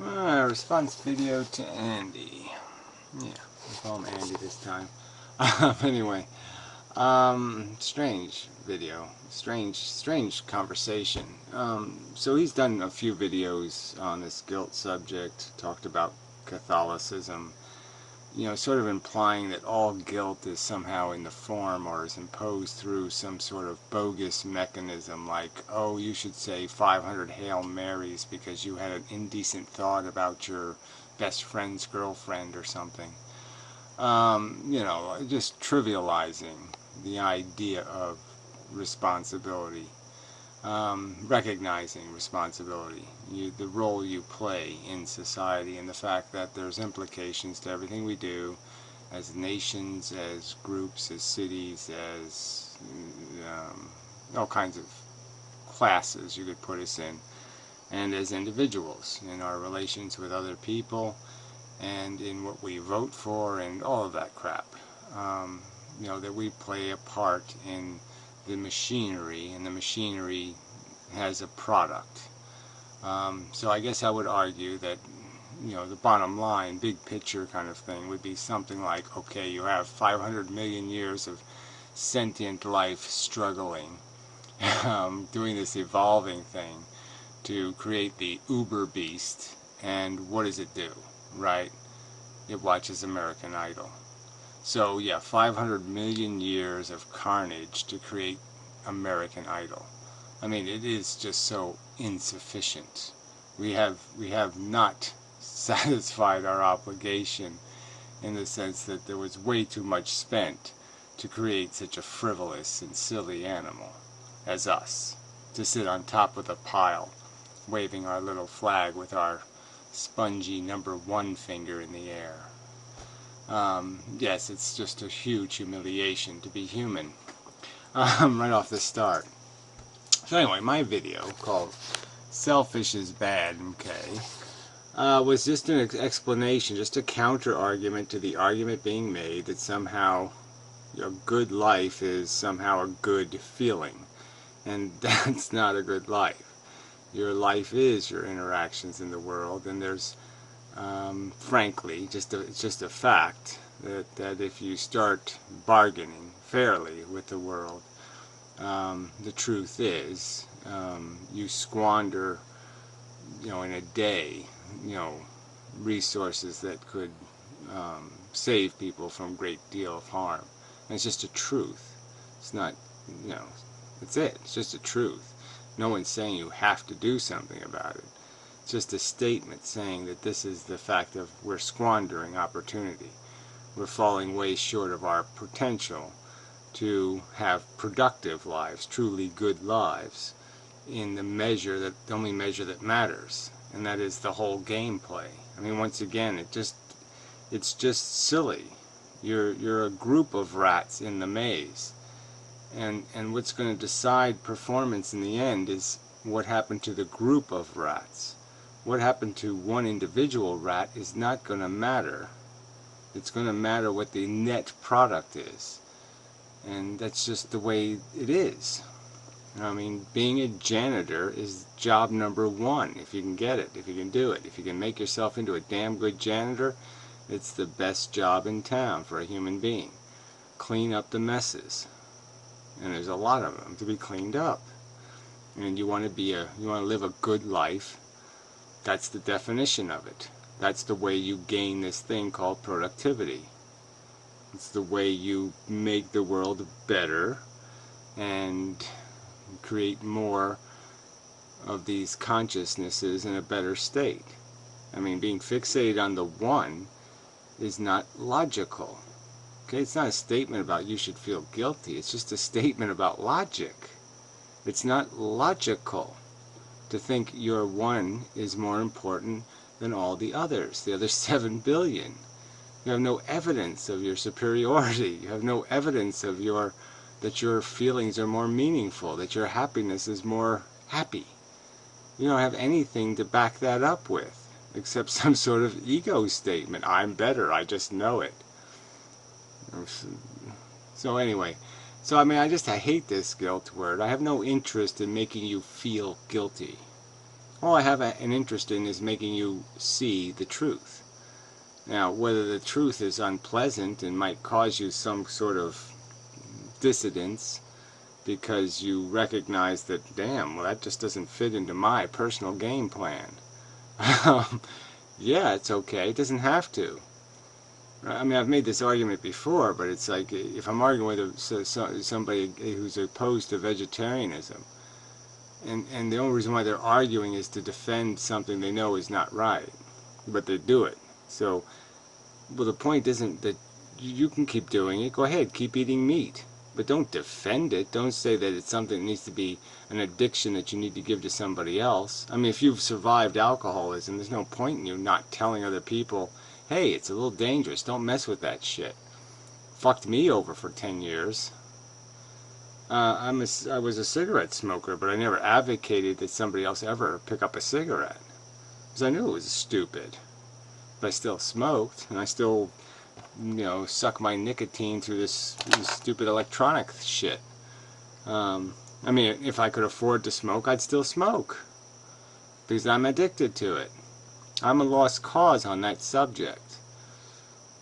Response video to Andy. Yeah, we'll call him Andy this time. Anyway, strange video, strange conversation. So he's done a few videos on this guilt subject, talked about Catholicism, sort of implying that all guilt is somehow in the form or is imposed through some sort of bogus mechanism, like, oh, you should say 500 Hail Marys because you had an indecent thought about your best friend's girlfriend or something. Just trivializing the idea of responsibility. Recognizing responsibility, the role you play in society, and the fact that there's implications to everything we do as nations, as groups, as cities, as all kinds of classes you could put us in, and as individuals in our relations with other people and in what we vote for and all of that crap. That we play a part in the machinery, and the machinery has a product. So I guess I would argue that, the bottom line, big picture kind of thing would be something like, okay, you have 500 million years of sentient life struggling, doing this evolving thing to create the uber beast, and what does it do, right? It watches American Idol. So yeah, 500 million years of carnage to create American Idol. I mean, it is just so insufficient. We have not satisfied our obligation, in the sense that there was way too much spent to create such a frivolous and silly animal as us, to sit on top of the pile, waving our little flag with our spongy #1 finger in the air. Yes, it's just a huge humiliation to be human, right off the start. So anyway, my video, called Selfish is Bad, okay, was just an explanation, just a counter-argument to the argument being made that somehow a good life is somehow a good feeling. And that's not a good life. Your life is your interactions in the world, and there's frankly, it's just a fact that if you start bargaining fairly with the world, the truth is, you squander, in a day, resources that could save people from a great deal of harm. And it's just a truth. It's not, that's it. It's just a truth. No one's saying you have to do something about it. Just a statement saying that this is the fact of we're squandering opportunity. We're falling way short of our potential to have productive lives, truly good lives, in the only measure that matters, and that is the whole gameplay. I mean, once again, it's just silly. You're a group of rats in the maze, and what's going to decide performance in the end is what happened to the group of rats. What happened to one individual rat is not going to matter. It's going to matter what the net product is. And that's just the way it is. I mean, being a janitor is job #1, if you can get it, if you can do it. If you can make yourself into a damn good janitor, it's the best job in town for a human being. Clean up the messes. And there's a lot of them to be cleaned up. And you want to live a good life. That's the definition of it. That's the way you gain this thing called productivity. It's the way you make the world better and create more of these consciousnesses in a better state. I mean, being fixated on the one is not logical. Okay, it's not a statement about you should feel guilty. It's just a statement about logic. It's not logical to think your one is more important than all the others, the other 7 billion. You have no evidence of your superiority. You have no evidence of that your feelings are more meaningful, that your happiness is more happy. You don't have anything to back that up with, except some sort of ego statement. I'm better, I just know it. So anyway, I mean, I hate this guilt word. I have no interest in making you feel guilty. All I have an interest in is making you see the truth. Now, whether the truth is unpleasant and might cause you some sort of dissidence because you recognize that, damn, well, that just doesn't fit into my personal game plan. Yeah, it's okay. It doesn't have to. I mean, I've made this argument before, but it's like if I'm arguing with somebody who's opposed to vegetarianism, and the only reason why they're arguing is to defend something they know is not right, but they do it. So, well, the point isn't that you can keep doing it. Go ahead, keep eating meat. But don't defend it. Don't say that it's something that needs to be an addiction that you need to give to somebody else. I mean, if you've survived alcoholism, there's no point in you not telling other people, hey, it's a little dangerous. Don't mess with that shit. Fucked me over for 10 years. I was a cigarette smoker, but I never advocated that somebody else ever pick up a cigarette. Because I knew it was stupid. But I still smoked, and I still, suck my nicotine through this stupid electronic shit. I mean, if I could afford to smoke, I'd still smoke. Because I'm addicted to it. I'm a lost cause on that subject.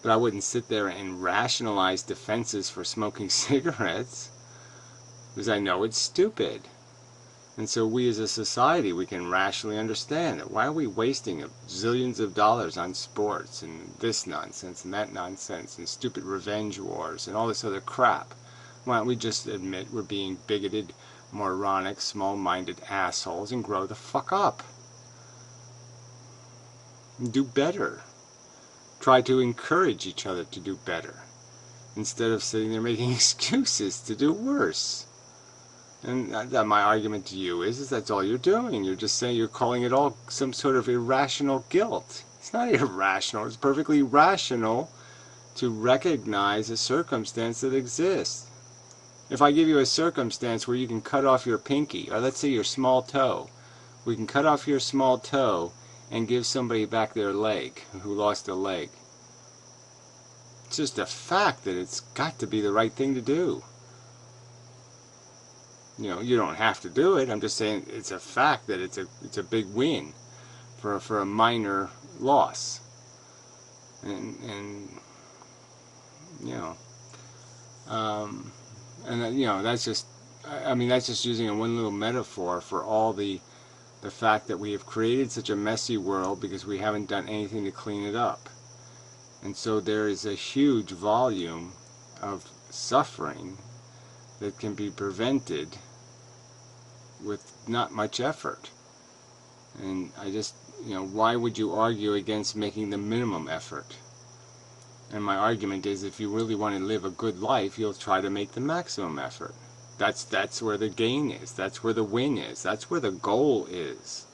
But I wouldn't sit there and rationalize defenses for smoking cigarettes. Because I know it's stupid. And so we as a society, we can rationally understand that. Why are we wasting zillions of dollars on sports and this nonsense and that nonsense and stupid revenge wars and all this other crap? Why don't we just admit we're being bigoted, moronic, small-minded assholes and grow the fuck up? And do better. Try to encourage each other to do better instead of sitting there making excuses to do worse. And my argument to you is that's all you're doing. You're just saying, you're calling it all some sort of irrational guilt. It's not irrational. It's perfectly rational to recognize a circumstance that exists. If I give you a circumstance where you can cut off your pinky, or let's say your small toe, we can cut off your small toe and give somebody back their leg who lost a leg. It's just a fact that it's got to be the right thing to do. You don't have to do it. I'm just saying it's a fact that it's a big win for a minor loss. And that's just, I mean, that's just using a one little metaphor for all the fact that we have created such a messy world because we haven't done anything to clean it up. And so there is a huge volume of suffering that can be prevented with not much effort. And I just, why would you argue against making the minimum effort? And my argument is, if you really want to live a good life, you'll try to make the maximum effort. That's where the gain is. That's where the win is. That's where the goal is.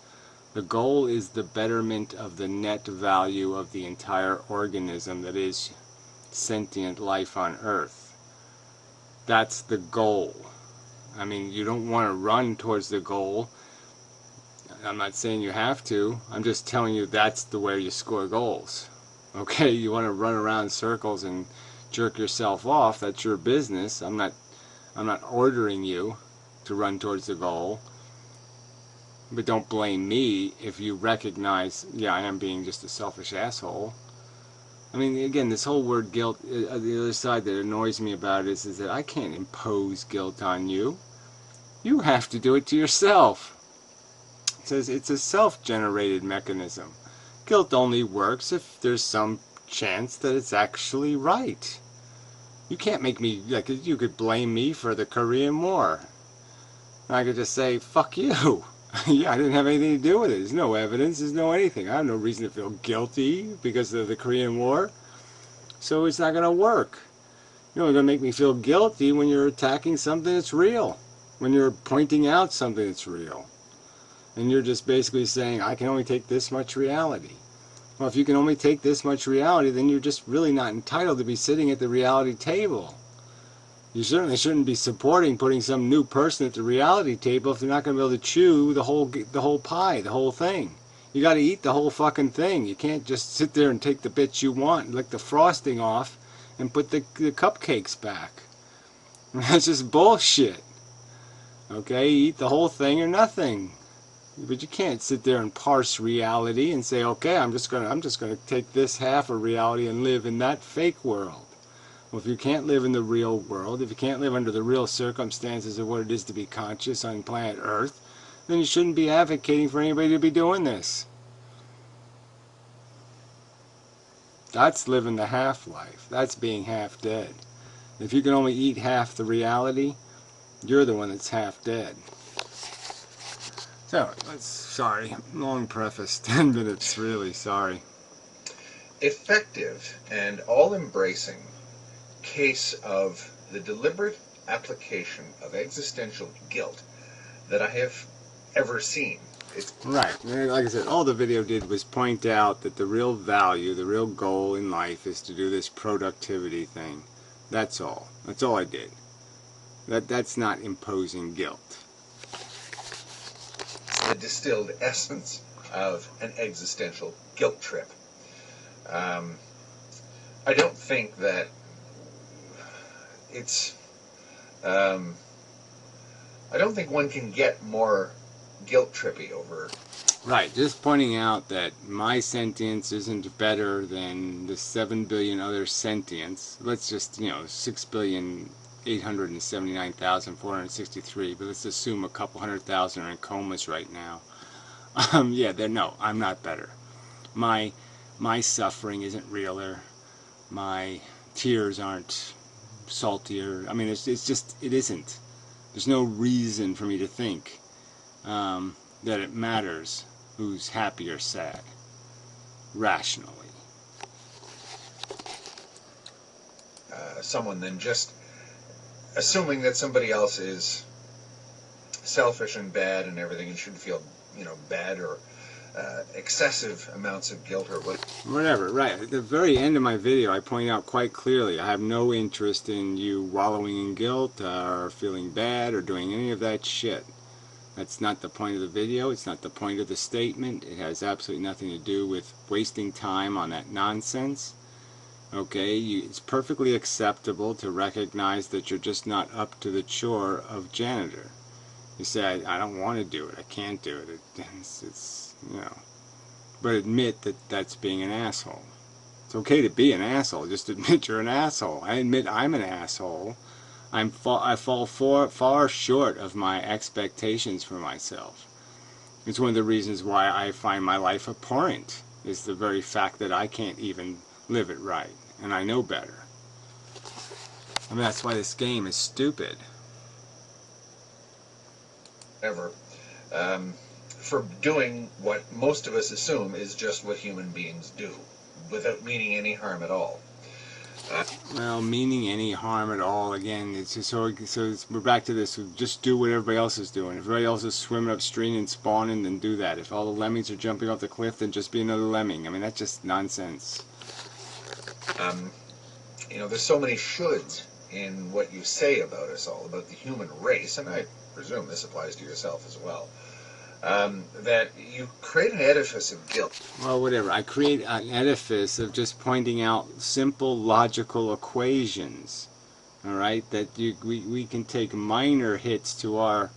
The goal is the betterment of the net value of the entire organism that is sentient life on Earth. That's the goal. I mean, you don't want to run towards the goal. I'm not saying you have to. I'm just telling you that's the way you score goals. Okay, you want to run around in circles and jerk yourself off, that's your business. I'm not ordering you to run towards the goal. But don't blame me if you recognize, yeah, I am being just a selfish asshole. I mean, again, this whole word guilt, the other side that annoys me about it is that I can't impose guilt on you. You have to do it to yourself. It says it's a self-generated mechanism. Guilt only works if there's some chance that it's actually right. You can't make me, like, you could blame me for the Korean War. I could just say, fuck you. Yeah, I didn't have anything to do with it. There's no evidence, there's no anything. I have no reason to feel guilty because of the Korean War. So it's not going to work. You're only going to make me feel guilty when you're attacking something that's real. When you're pointing out something that's real. And you're just basically saying, I can only take this much reality. Well, if you can only take this much reality, then you're just really not entitled to be sitting at the reality table. You certainly shouldn't be supporting putting some new person at the reality table if they're not going to be able to chew the whole pie, the whole thing. You got to eat the whole fucking thing. You can't just sit there and take the bits you want, lick the frosting off, and put the cupcakes back. That's just bullshit. Okay, eat the whole thing or nothing. But you can't sit there and parse reality and say, okay, I'm just gonna take this half of reality and live in that fake world. Well, if you can't live in the real world, if you can't live under the real circumstances of what it is to be conscious on planet Earth, then you shouldn't be advocating for anybody to be doing this. That's living the half-life. That's being half dead. If you can only eat half the reality, you're the one that's half dead. So, sorry, long preface, 10 minutes, really, sorry. Effective and all-embracing case of the deliberate application of existential guilt that I have ever seen. Right. Like I said, all the video did was point out that the real value, the real goal in life is to do this productivity thing. That's all. That's all I did. That's not imposing guilt. The distilled essence of an existential guilt trip. I don't think that it's... I don't think one can get more guilt trippy over... Right, just pointing out that my sentience isn't better than the 7 billion other sentients. Let's just, 6,879,463, but let's assume a couple 100,000 are in comas right now. No, I'm not better. My suffering isn't realer. My tears aren't saltier. I mean, it isn't. There's no reason for me to think that it matters who's happy or sad, rationally. Someone then just assuming that somebody else is selfish and bad and everything and should feel, bad or excessive amounts of guilt or whatever. Right. At the very end of my video, I point out quite clearly I have no interest in you wallowing in guilt or feeling bad or doing any of that shit. That's not the point of the video. It's not the point of the statement. It has absolutely nothing to do with wasting time on that nonsense. Okay, it's perfectly acceptable to recognize that you're just not up to the chore of janitor. You say, I don't want to do it. I can't do it. But admit that that's being an asshole. It's okay to be an asshole. Just admit you're an asshole. I admit I'm an asshole. I fall far short of my expectations for myself. It's one of the reasons why I find my life abhorrent, is the very fact that I can't even live it right, and I know better. I mean, that's why this game is stupid. Ever. For doing what most of us assume is just what human beings do, without meaning any harm at all. Well, meaning any harm at all, again, it's just we're back to this, just do what everybody else is doing. If everybody else is swimming upstream and spawning, then do that. If all the lemmings are jumping off the cliff, then just be another lemming. I mean, that's just nonsense. There's so many shoulds in what you say about us all, about the human race, and I presume this applies to yourself as well. That you create an edifice of guilt. Well, whatever. I create an edifice of just pointing out simple logical equations. All right, that we can take minor hits to our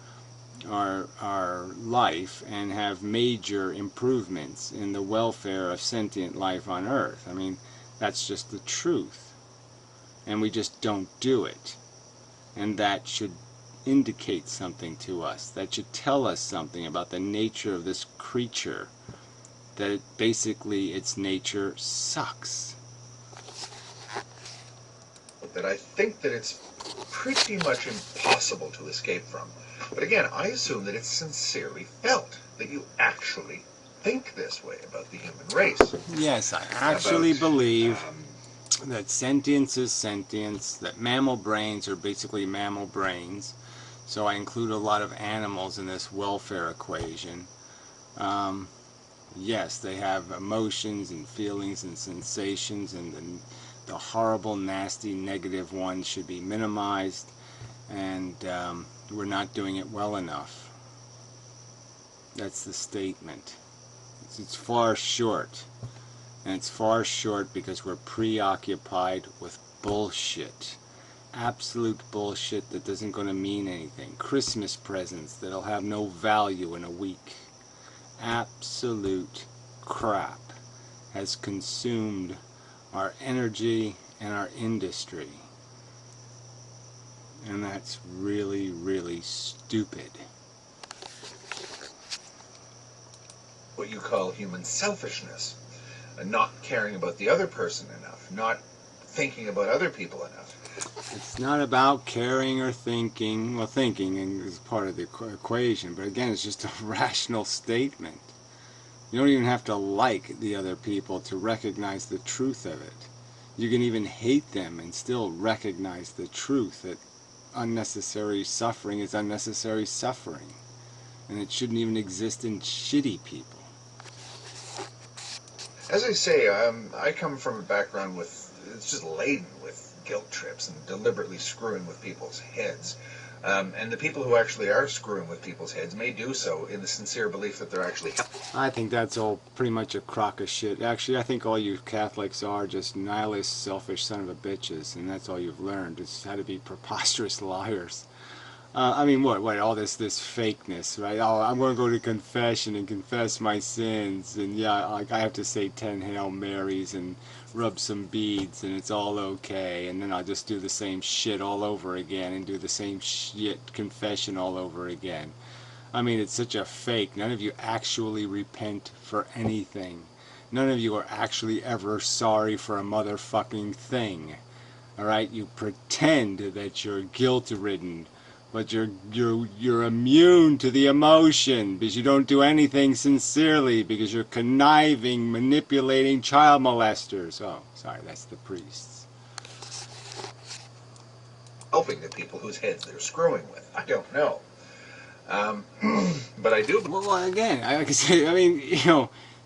life and have major improvements in the welfare of sentient life on Earth. I mean, that's just the truth, and we just don't do it, and that should indicate something to us. That should tell us something about the nature of this creature, that basically its nature sucks. That I think that it's pretty much impossible to escape from. But again, I assume that it's sincerely felt, that you actually think this way about the human race. Yes, I actually believe that sentience is sentience, that mammal brains are basically mammal brains. So I include a lot of animals in this welfare equation. Yes, they have emotions and feelings and sensations, and the horrible, nasty, negative ones should be minimized, and we're not doing it well enough. That's the statement. It's far short, and it's far short because we're preoccupied with bullshit. Absolute bullshit that isn't going to mean anything. Christmas presents that'll have no value in a week. absolute crap has consumed our energy and our industry. And that's really, really stupid. What you call human selfishness, and not caring about the other person enough, not thinking about other people enough. It's not about caring or thinking. Well, thinking is part of the equation, but again, it's just a rational statement. You don't even have to like the other people to recognize the truth of it. You can even hate them and still recognize the truth that unnecessary suffering is unnecessary suffering. And it shouldn't even exist in shitty people. As I say, I come from a background it's just laden with guilt trips and deliberately screwing with people's heads. And the people who actually are screwing with people's heads may do so in the sincere belief that they're actually helping. I think that's all pretty much a crock of shit. Actually, I think all you Catholics are just nihilist, selfish son of a bitches, and that's all you've learned is how to be preposterous liars. I mean, what, all this fakeness, right? Oh, I'm going to go to confession and confess my sins, and yeah, like I have to say 10 Hail Marys and rub some beads, and it's all okay, and then I'll just do the same shit all over again and do the same shit confession all over again. I mean, it's such a fake. None of you actually repent for anything. None of you are actually ever sorry for a motherfucking thing. Alright? You pretend that you're guilt-ridden, but you're immune to the emotion because you don't do anything sincerely because you're conniving, manipulating child molesters. Oh, sorry, that's the priests. Helping the people whose heads they're screwing with. I don't know. But I do. Well, again, like I say, I mean,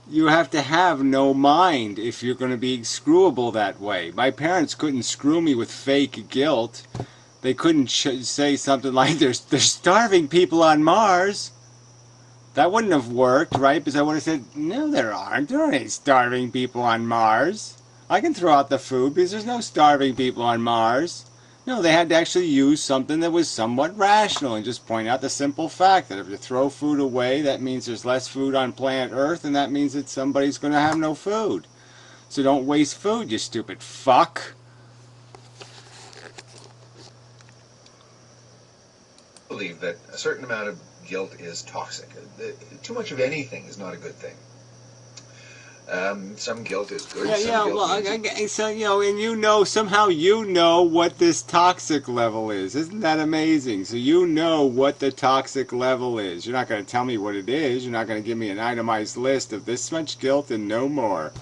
you have to have no mind if you're going to be screwable that way. My parents couldn't screw me with fake guilt. They couldn't say something like, there's starving people on Mars. That wouldn't have worked, right? Because I would have said, no, there aren't. There aren't any starving people on Mars. I can throw out the food because there's no starving people on Mars. No, they had to actually use something that was somewhat rational and just point out the simple fact that if you throw food away, that means there's less food on planet Earth, and that means that somebody's going to have no food. So don't waste food, you stupid fuck. Believe that a certain amount of guilt is toxic. Too much of anything is not a good thing. Some guilt is good. So and somehow you know what this toxic level is. Isn't that amazing? So you know what the toxic level is. You're not going to tell me what it is. You're not going to give me an itemized list of this much guilt and no more.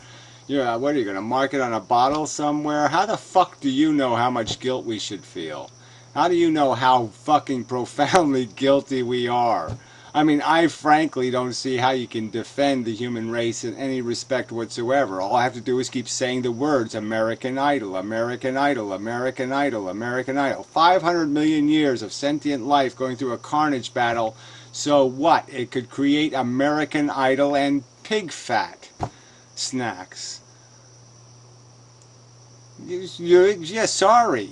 What are you going to mark it on a bottle somewhere? How the fuck do you know how much guilt we should feel? How do you know how fucking profoundly guilty we are? I mean, I frankly don't see how you can defend the human race in any respect whatsoever. All I have to do is keep saying the words American Idol, American Idol, American Idol, American Idol. 500 million years of sentient life going through a carnage battle. So what? It could create American Idol and pig fat snacks. Sorry.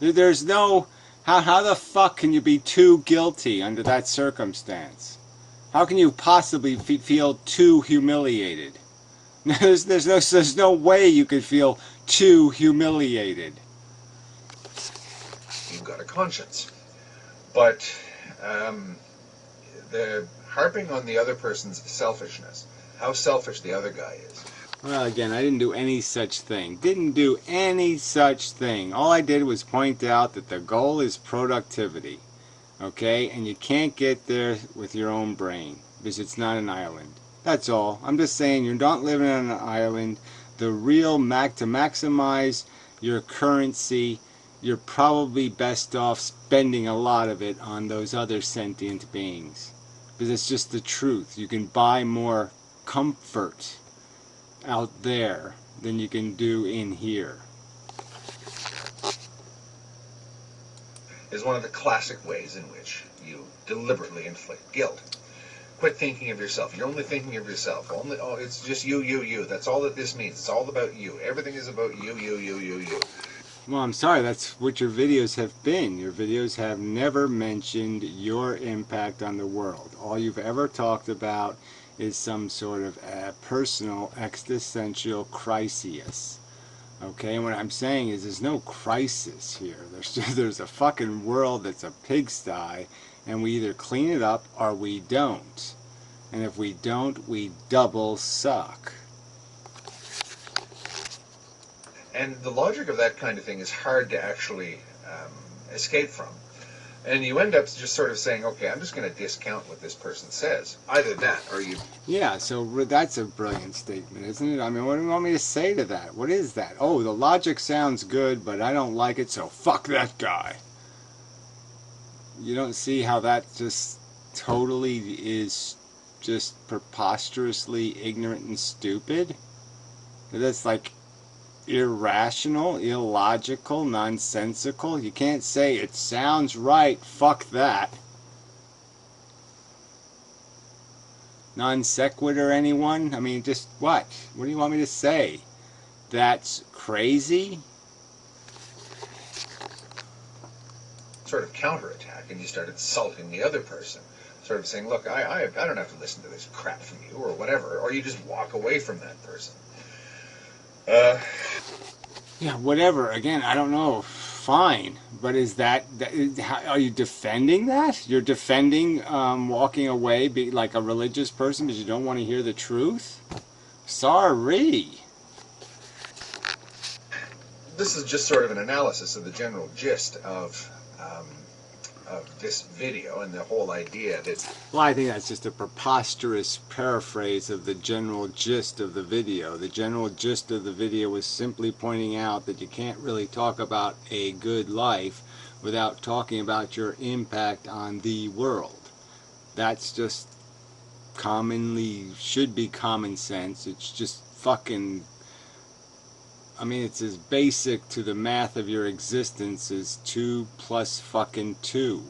There's no... How the fuck can you be too guilty under that circumstance? How can you possibly feel too humiliated? There's no way you could feel too humiliated. You've got a conscience. But the harping on the other person's selfishness, how selfish the other guy is. Well, again, I didn't do any such thing. Didn't do any such thing. All I did was point out that the goal is productivity. Okay? And you can't get there with your own brain because it's not an island. That's all. I'm just saying you're not living on an island. The real to maximize your currency, you're probably best off spending a lot of it on those other sentient beings. Because it's just the truth. You can buy more comfort out there than you can do in here. Is one of the classic ways in which you deliberately inflict guilt. Quit thinking of yourself. You're only thinking of yourself. It's just you. That's all that this means. It's all about you. Everything is about you. Well, I'm sorry, that's what your videos have been. Your videos have never mentioned your impact on the world. All you've ever talked about is some sort of personal existential crisis. Okay, and what I'm saying is there's no crisis here. There's a fucking world that's a pigsty, and we either clean it up or we don't. And if we don't, we double suck. And the logic of that kind of thing is hard to actually escape from. And you end up just sort of saying, okay, I'm just going to discount what this person says. Either that or you... Yeah, so that's a brilliant statement, isn't it? I mean, what do you want me to say to that? What is that? Oh, the logic sounds good, but I don't like it, so fuck that guy. You don't see how that just totally is just preposterously ignorant and stupid? That's like irrational, illogical, nonsensical. You can't say it sounds right, fuck that. Non sequitur, anyone? I mean, just what? What do you want me to say? That's crazy? Sort of counterattack, and you start insulting the other person. Sort of saying, look, I don't have to listen to this crap from you, or whatever. Or you just walk away from that person. Yeah, whatever. Again, I don't know. Fine. But is that are you defending that? You're defending walking away like a religious person because you don't want to hear the truth? Sorry. This is just sort of an analysis of the general gist of this video and the whole idea that... Well, I think that's just a preposterous paraphrase of the general gist of the video. The general gist of the video was simply pointing out that you can't really talk about a good life without talking about your impact on the world. That's just should be common sense. It's just fucking... I mean, it's as basic to the math of your existence as 2 plus fucking 2.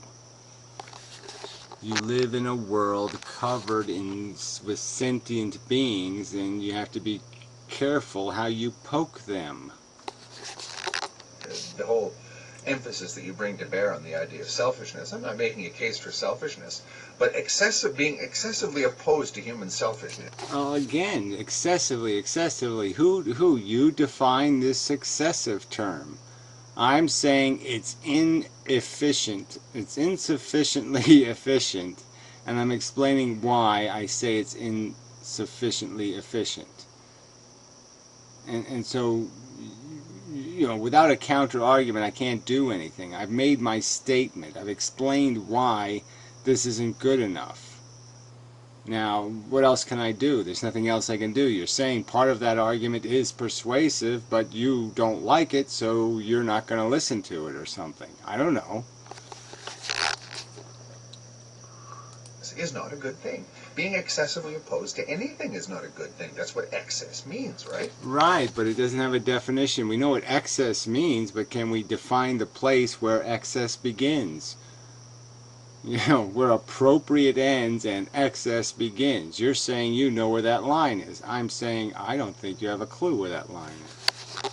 You live in a world covered with sentient beings, and you have to be careful how you poke them. The whole emphasis that you bring to bear on the idea of selfishness. I'm not making a case for selfishness, but being excessively opposed to human selfishness. Again, excessively. Who? You define this excessive term. I'm saying it's inefficient. It's insufficiently efficient, and I'm explaining why I say it's insufficiently efficient. And so, you know, without a counter argument, I can't do anything. I've made my statement. I've explained why this isn't good enough. Now, what else can I do? There's nothing else I can do. You're saying part of that argument is persuasive, but you don't like it, so you're not going to listen to it or something. I don't know. This is not a good thing. Being excessively opposed to anything is not a good thing. That's what excess means, right? Right, but it doesn't have a definition. We know what excess means, but can we define the place where excess begins? You know, where appropriate ends and excess begins. You're saying you know where that line is. I'm saying I don't think you have a clue where that line is.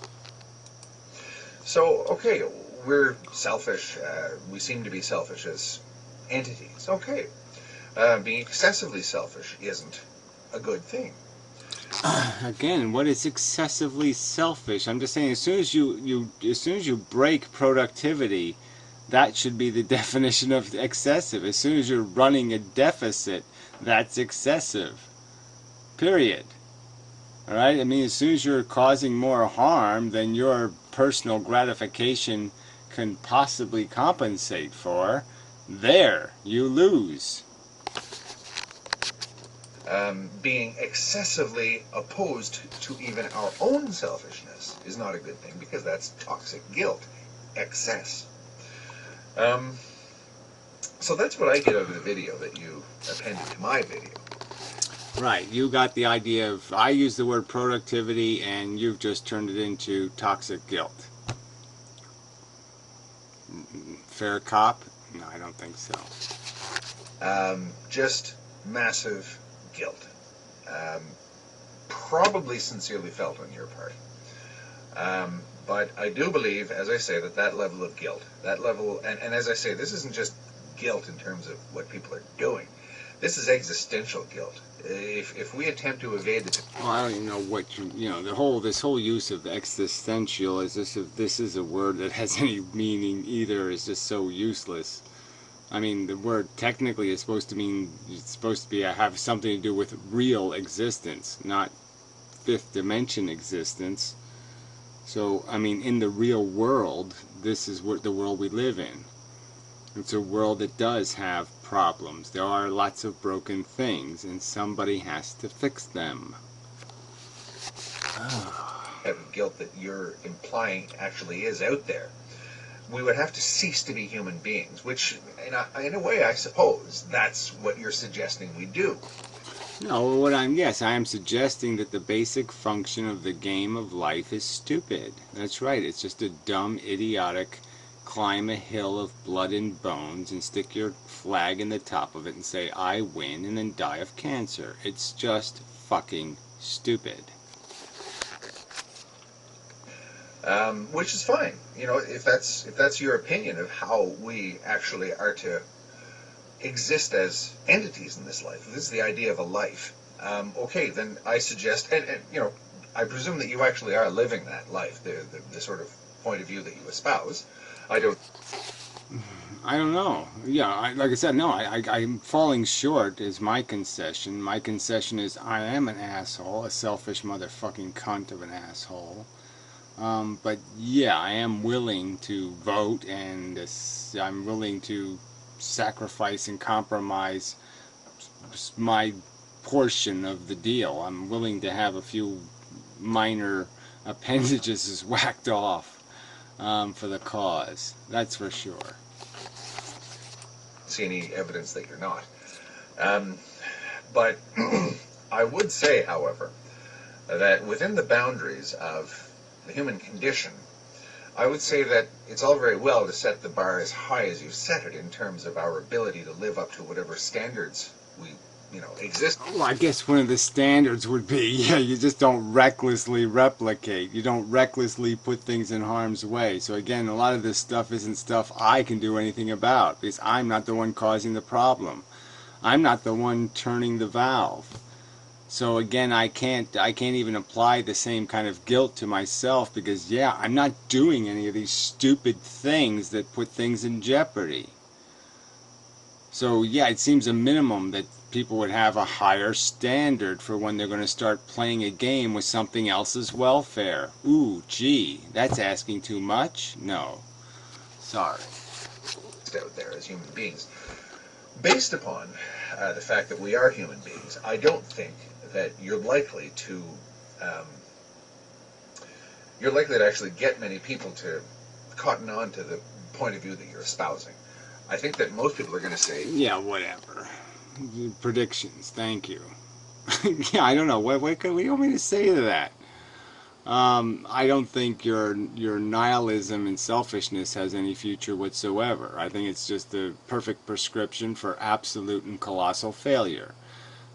So, okay, we're selfish. We seem to be selfish as entities. Okay. Being excessively selfish isn't a good thing. Again, what is excessively selfish? I'm just saying, as soon as you break productivity, that should be the definition of excessive. As soon as you're running a deficit, that's excessive. Period. All right? I mean, as soon as you're causing more harm than your personal gratification can possibly compensate for, there, you lose. Being excessively opposed to even our own selfishness is not a good thing, because that's toxic guilt, excess. So that's what I get out of the video that you appended to my video. Right, you got the idea of, I use the word productivity and you've just turned it into toxic guilt. Fair cop? No, I don't think so. Just massive guilt. Probably sincerely felt on your part. But I do believe, as I say, that level of guilt, that level, and as I say, this isn't just guilt in terms of what people are doing. This is existential guilt. If we attempt to evade the Well, I don't even know what you know. This whole use of existential is this. If this is a word that has any meaning either, is just so useless. I mean, the word technically is supposed to mean it's supposed to be have something to do with real existence, not fifth dimension existence. So, I mean, in the real world, this is what the world we live in. It's a world that does have problems. There are lots of broken things, and somebody has to fix them. type of guilt that you're implying actually is out there, we would have to cease to be human beings, which, in a way, I suppose, that's what you're suggesting we do. No, I am suggesting that the basic function of the game of life is stupid. That's right, it's just a dumb, idiotic, climb a hill of blood and bones and stick your flag in the top of it and say, I win, and then die of cancer. It's just fucking stupid. Which is fine, if that's your opinion of how we actually are to exist as entities in this life. If this is the idea of a life. Okay, then I suggest, and I presume that you actually are living that life, the sort of point of view that you espouse. I don't know. Yeah, like I said, no, I'm falling short is my concession. My concession is I am an asshole, a selfish motherfucking cunt of an asshole. But yeah, I am willing to vote, and I'm willing to sacrifice and compromise my portion of the deal. I'm willing to have a few minor appendages whacked off for the cause. That's for sure. See any evidence that you're not. But I would say, however, that within the boundaries of the human condition, I would say that it's all very well to set the bar as high as you've set it in terms of our ability to live up to whatever standards we, exist. Well, I guess one of the standards would be, you just don't recklessly replicate. You don't recklessly put things in harm's way. So again, a lot of this stuff isn't stuff I can do anything about because I'm not the one causing the problem. I'm not the one turning the valve. So again, I can't even apply the same kind of guilt to myself because I'm not doing any of these stupid things that put things in jeopardy. So it seems a minimum that people would have a higher standard for when they're going to start playing a game with something else's welfare. Ooh, gee, that's asking too much? No. Sorry. Out there as human beings. Based upon the fact that we are human beings, I don't think that you're likely to actually get many people to cotton on to the point of view that you're espousing. I think that most people are going to say, yeah, whatever. Predictions, thank you. I don't know. What do you want me to say to that? I don't think your nihilism and selfishness has any future whatsoever. I think it's just the perfect prescription for absolute and colossal failure.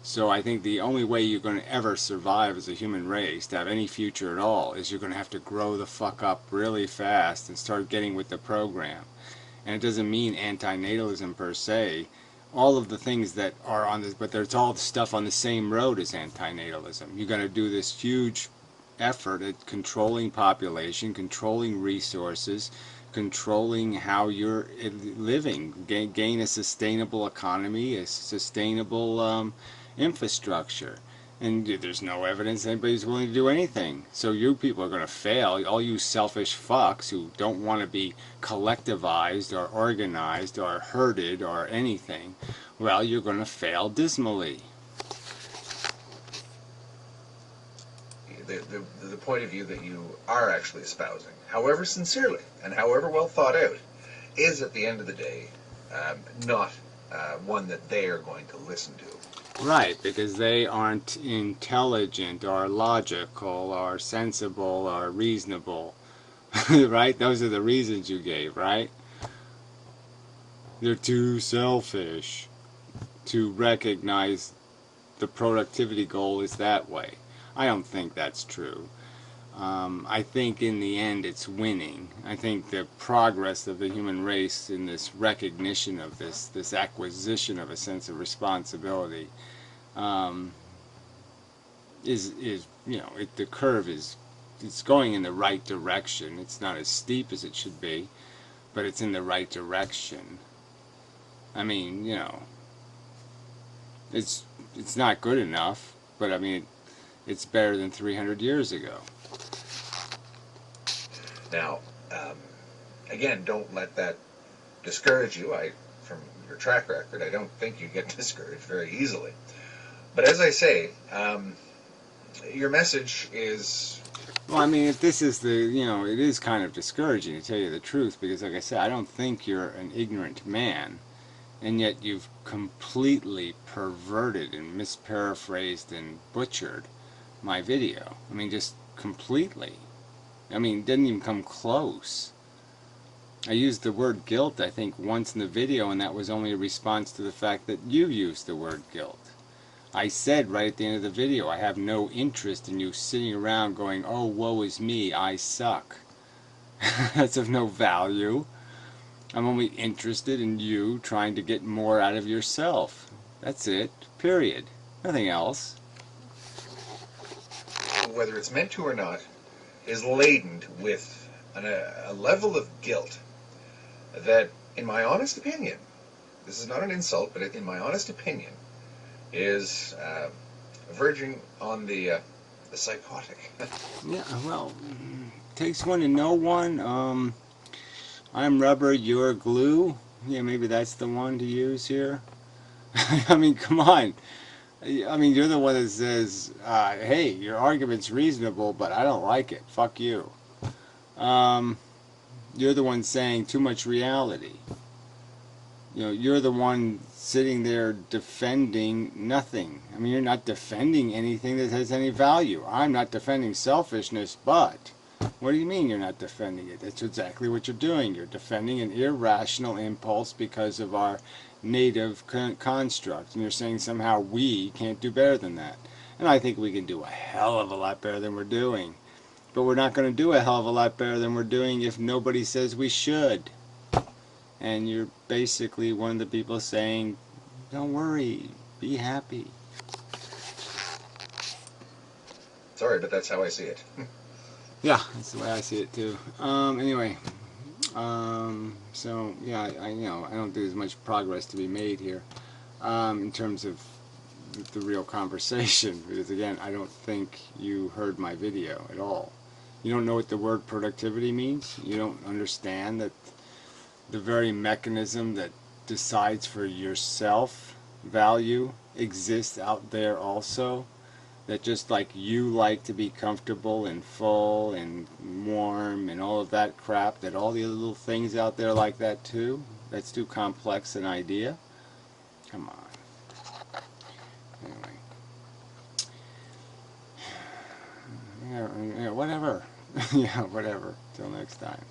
So I think the only way you're going to ever survive as a human race, to have any future at all, is you're going to have to grow the fuck up really fast and start getting with the program. And it doesn't mean antinatalism per se. All of the things that are on this, but there's all the stuff on the same road as antinatalism. You're going to do this huge effort at controlling population, controlling resources, controlling how you're living, gain a sustainable economy, a sustainable infrastructure. And there's no evidence anybody's willing to do anything. So you people are going to fail. All you selfish fucks who don't want to be collectivized or organized or herded or anything, well, you're going to fail dismally. The point of view that you are actually espousing, however sincerely and however well thought out, is at the end of the day not one that they are going to listen to. Right, because they aren't intelligent or logical or sensible or reasonable. Right? Those are the reasons you gave, right? They're too selfish to recognize the productivity goal is that way. I don't think that's true. I think in the end it's winning. I think the progress of the human race in this recognition of this acquisition of a sense of responsibility, um, is the curve is it's going in the right direction. It's not as steep as it should be, but it's in the right direction. I mean, it's it's not good enough, but I mean, it's better than 300 years ago. Now, um, again, don't let that discourage you. From your track record, I don't think you get discouraged very easily. But as I say, your message is. Well, I mean, if this is it is kind of discouraging to tell you the truth, because, like I said, I don't think you're an ignorant man, and yet you've completely perverted and misparaphrased and butchered my video. I mean, just completely. I mean, it didn't even come close. I used the word guilt, I think, once in the video, and that was only a response to the fact that you used the word guilt. I said right at the end of the video, I have no interest in you sitting around going, oh, woe is me, I suck. That's of no value. I'm only interested in you trying to get more out of yourself. That's it. Period. Nothing else. Whether it's meant to or not, is laden with a level of guilt that, in my honest opinion, this is not an insult, but in my honest opinion, is verging on the psychotic. Yeah, well, takes one to know one. I'm rubber, you're glue. Yeah, maybe that's the one to use here. I mean, come on. I mean, you're the one that says, hey, your argument's reasonable, but I don't like it. Fuck you. You're the one saying too much reality. You're the one sitting there defending nothing. I mean, you're not defending anything that has any value. I'm not defending selfishness, but what do you mean you're not defending it? That's exactly what you're doing. You're defending an irrational impulse because of our native construct. And you're saying somehow we can't do better than that. And I think we can do a hell of a lot better than we're doing. But we're not going to do a hell of a lot better than we're doing if nobody says we should. And you're basically one of the people saying, don't worry, be happy. Sorry, but that's how I see it. Yeah, that's the way I see it too. Anyway, so yeah, I don't think there's much progress to be made here in terms of the real conversation, because again, I don't think you heard my video at all. You don't know what the word productivity means. You don't understand that the very mechanism that decides for yourself value exists out there also. That just like you like to be comfortable and full and warm and all of that crap, that all the other little things out there like that too. That's too complex an idea. Come on. Anyway. Yeah, whatever. Yeah, whatever. Till next time.